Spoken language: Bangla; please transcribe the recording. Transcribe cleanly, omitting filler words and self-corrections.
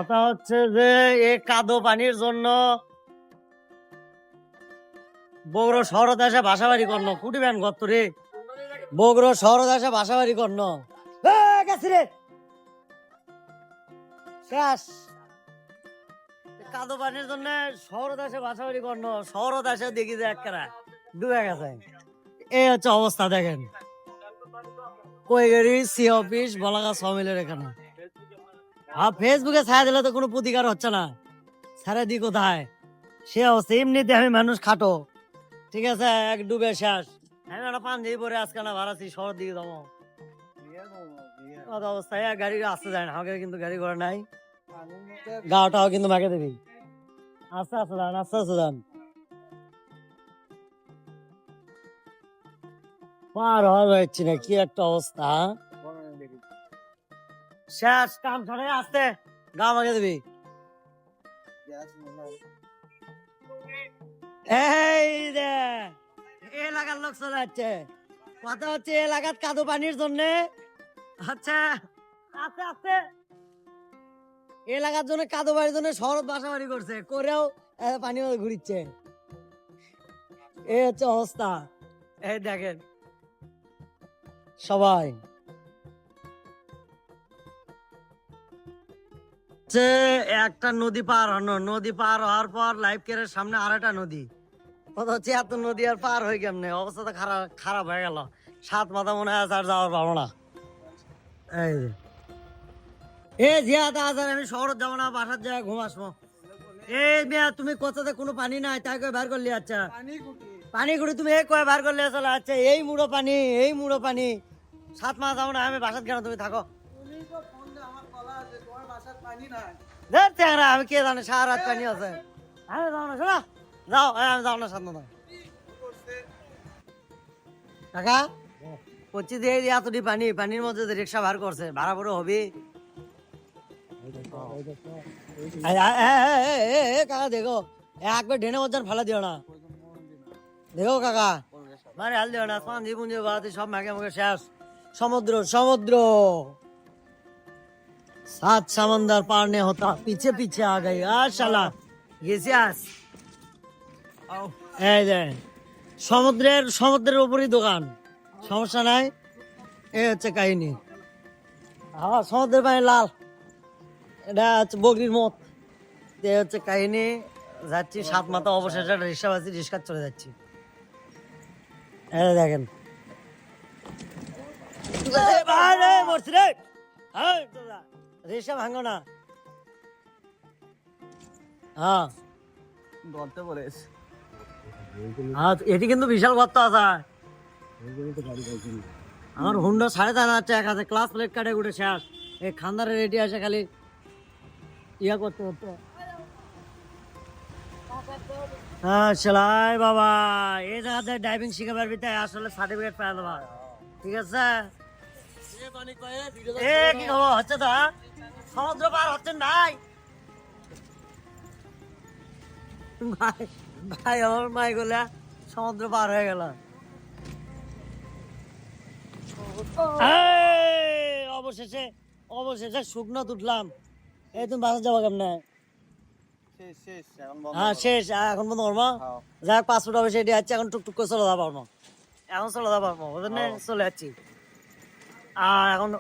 কথা হচ্ছে যে এই কাদো পানির জন্য বগুড়া শহর দেশে বাসাবাড়ি করলো কুটিবেন গত রে বগুড়া শহর দেশে বাসাবাড়ি করলো গেছি রে শেষ কাদো পানির জন্য শহর দেশে বাসাবাড়ি করলো শহর দেশে দেখি যে একটা ডুবে গেছে এই হচ্ছে অবস্থা দেখেন কৈগেরি সি অফিস বলাগা সমিলের এখানে ফেসবুকে ছায়া দিলে তো কোনো প্রতিকার হচ্ছে না ছাড়া দি কোথায় সে অবস্থা এমনিতে আমি মানুষ খাটো ঠিক আছে এক ডুবে শেষ আমি একটা পাঞ্জাবি পরে আজকে না ভাড়াচ্ছি শহর দিকে যাবো অবস্থায় গাড়ি আসতে যায় না আমাকে কিন্তু গাড়ি ঘোড়া নাই গাওটাও কিন্তু মাকে দেবি আস্তে আস্তে যান আস্তে আস্তে যান পার হওয়া যাচ্ছে না কি একটা অবস্থা শেষ কাম ছড়ে আসতে গা মাকে দিবি এই রে এলাকার লোক চলে যাচ্ছে কথা হচ্ছে এলাকার কাদো পানির জন্য আচ্ছা আস্তে আস্তে এলাকার জন্য কাদো বাড়ির জন্য শহর বাসাবাড়ি করছে করেও পানি ঘুরিচ্ছে এই হচ্ছে অবস্থা এই দেখেন সবাই একটা নদী পার হনো নদী পার হওয়ার পর লাইফ কেয়ারের সামনে আর একটা নদী কথা হচ্ছে এত নদী আর পার হয়ে কেমনে অবস্থা তো খারাপ খারাপ হয়ে গেল সাত মাথা মনে হয় আর যাওয়ার পাবো না এই জিয়াদা আজার আমি শহর যাবো না বাসার জায়গায় ঘুম আসবো এই মিয়া তুমি কোথাতে কোনো পানি নাই তাই কয়ে বার করলি আচ্ছা পানি কুড়ি তুমি এই কয়ে বার করলি আসলে আচ্ছা এই মুড়ো পানি 7 মাস যাবো না আমি বাসার কেন তুমি থাকো আমি কে জানে সারা রাত পানি আছে আমি যাও না শোনা যাও আমি যাও না সামনে দাও কাকা পঁচিশ দিয়ে এতটি পানি পানির মধ্যে রিক্সা বার করছে ভাড়া পুরো হবে কাকা দেখো একবার ঢেনে মজার ফেলা দিও না দেখো কাকা মারে হাল দিও না পাঞ্জি পুঞ্জি বাতি সব মাকে মুখে শেষ সমুদ্র সমুদ্র सात समंदर पार नहीं होता पीछे पीछे आ गई शाला সমুদ্রের সমুদ্রের উপরই দোকান সমস্যা নাই এই হচ্ছে কাহিনী সমুদ্রের পানি লাল এটা হচ্ছে বগরির মত এই হচ্ছে কাহিনী যাচ্ছি 7 মাথা অবশেষে রিক্সা বাসি রিক্সা চলে যাচ্ছি দেখেন মরছি রে রেশা ভাঙো না হ্যাঁ গর্তে পড়েছে এটি কিন্তু বিশাল গর্ত আছে আমার হুন্ডা 4.5 এক আছে ক্লাস প্লেট কাটে উঠে শেষ এই খান্দারে রেডি আসে খালি ইয়া করতে হতো হ্যাঁ সেলাই বাবা এই জায়গাতে ড্রাইভিং শিখে পারবি তাই আসলে সার্টিফিকেট পাই দেবা ঠিক আছে কি খবর হচ্ছে তো সমুদ্র পার হচ্ছে নাই ভাই ভাই আমার মাই গুলা সমুদ্র পার হয়ে গেল অবশেষে অবশেষে শুকনো তুটলাম এই তুমি বাসা যাবো কেমনে হ্যাঁ শেষ এখন বন্ধ করবো যাক পাসপোর্ট অফিসে এটি আছে এখন টুকটুক করে চলে যাবো এখন চলে যাবো বুঝলেন চলে যাচ্ছি আর এখন